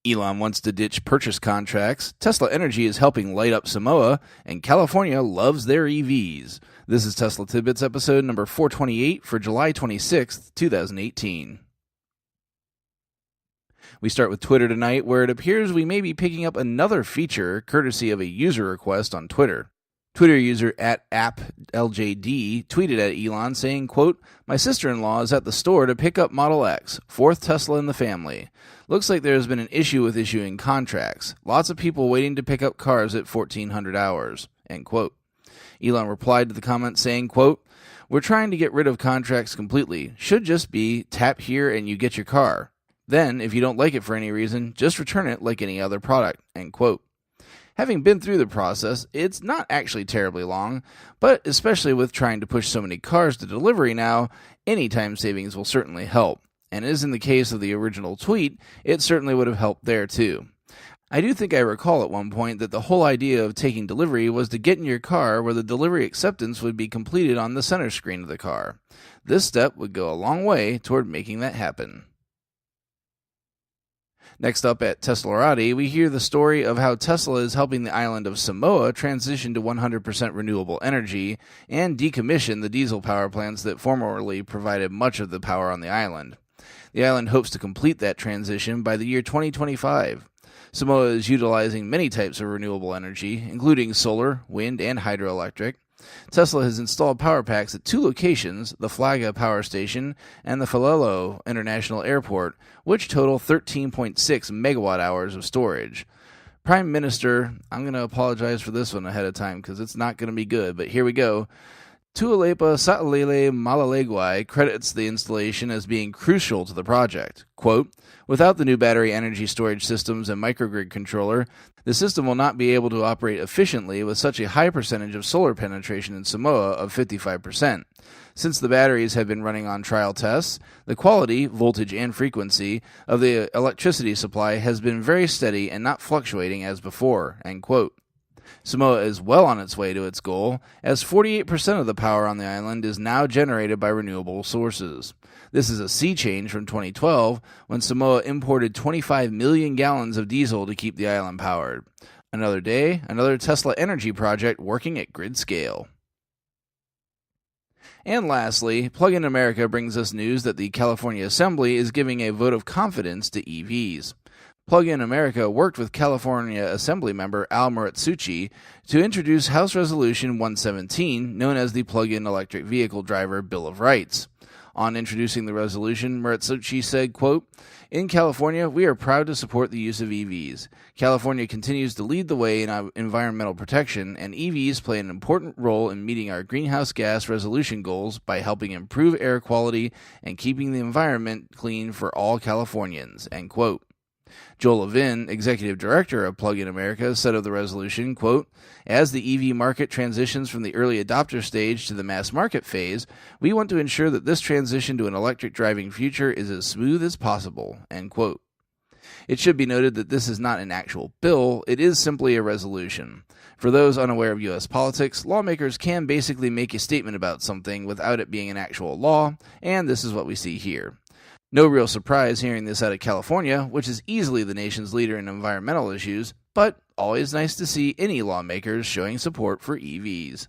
Elon wants to ditch purchase contracts, Tesla Energy is helping light up Samoa, and California loves their EVs. This is Tesla Tidbits episode number 428 for July 26th, 2018. We start with Twitter tonight, where it appears we may be picking up another feature courtesy of a user request on Twitter. Twitter user @AppLJD tweeted at Elon saying, quote, "My sister-in-law is at the store to pick up Model X, fourth Tesla in the family. Looks like there has been an issue with issuing contracts. Lots of people waiting to pick up cars at 1400 hours." End quote. Elon replied to the comment saying, quote, "We're trying to get rid of contracts completely. Should just be tap here and you get your car. Then, if you don't like it for any reason, just return it like any other product." End quote. Having been through the process, it's not actually terribly long, but especially with trying to push so many cars to delivery now, any time savings will certainly help. And as in the case of the original tweet, it certainly would have helped there too. I do think I recall at one point that the whole idea of taking delivery was to get in your car where the delivery acceptance would be completed on the center screen of the car. This step would go a long way toward making that happen. Next up at Teslarati, we hear the story of how Tesla is helping the island of Samoa transition to 100% renewable energy and decommission the diesel power plants that formerly provided much of the power on the island. The island hopes to complete that transition by the year 2025. Samoa is utilizing many types of renewable energy, including solar, wind, and hydroelectric. Tesla has installed power packs at two locations, the Flaga Power Station and the Falelo International Airport, which total 13.6 megawatt hours of storage. Prime Minister, I'm going to apologize for this one ahead of time because it's not going to be good, but here we go. Tuilepa Satalele Malalegwai credits the installation as being crucial to the project. Quote, "Without the new battery energy storage systems and microgrid controller, the system will not be able to operate efficiently with such a high percentage of solar penetration in Samoa of 55%. Since the batteries have been running on trial tests, the quality, voltage, and frequency of the electricity supply has been very steady and not fluctuating as before." End quote. Samoa is well on its way to its goal, as 48% of the power on the island is now generated by renewable sources. This is a sea change from 2012, when Samoa imported 25 million gallons of diesel to keep the island powered. Another day, another Tesla Energy project working at grid scale. And lastly, Plug-in America brings us news that the California Assembly is giving a vote of confidence to EVs. Plug-in America worked with California Assembly member Al Muratsuchi to introduce House Resolution 117, known as the Plug-in Electric Vehicle Driver Bill of Rights. On introducing the resolution, Muratsuchi said, quote, "In California, we are proud to support the use of EVs. California continues to lead the way in environmental protection, and EVs play an important role in meeting our greenhouse gas resolution goals by helping improve air quality and keeping the environment clean for all Californians." End quote. Joel Levin, executive director of Plug-in America, said of the resolution, quote, "As the EV market transitions from the early adopter stage to the mass market phase, we want to ensure that this transition to an electric driving future is as smooth as possible." End quote. It should be noted that this is not an actual bill, it is simply a resolution. For those unaware of U.S. politics, lawmakers can basically make a statement about something without it being an actual law, and this is what we see here. No real surprise hearing this out of California, which is easily the nation's leader in environmental issues, but always nice to see any lawmakers showing support for EVs.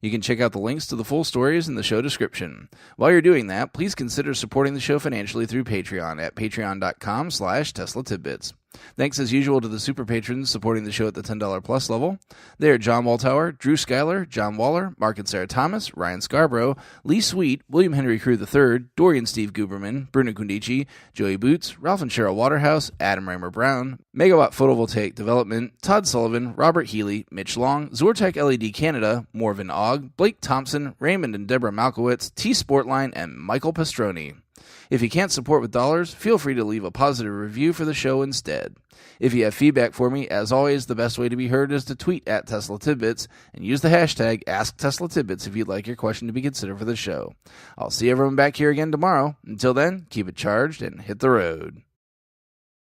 You can check out the links to the full stories in the show description. While you're doing that, please consider supporting the show financially through Patreon at patreon.com/Tesla Tidbits. Thanks as usual to the super patrons supporting the show at the $10 plus level. They are John Waltower, Drew Schuyler, John Waller, Mark and Sarah Thomas, Ryan Scarborough, Lee Sweet, William Henry Crew III, Dorian Steve Guberman, Bruno Kundici, Joey Boots, Ralph and Cheryl Waterhouse, Adam Raymer Brown, Megawatt Photovoltaic Development, Todd Sullivan, Robert Healy, Mitch Long, Zortech LED Canada, Morvin Ogg, Blake Thompson, Raymond and Deborah Malkowitz, T Sportline, and Michael Pastroni. If you can't support with dollars, feel free to leave a positive review for the show instead. If you have feedback for me, as always, the best way to be heard is to tweet at Tesla Tidbits and use the hashtag AskTeslaTidbits if you'd like your question to be considered for the show. I'll see everyone back here again tomorrow. Until then, keep it charged and hit the road.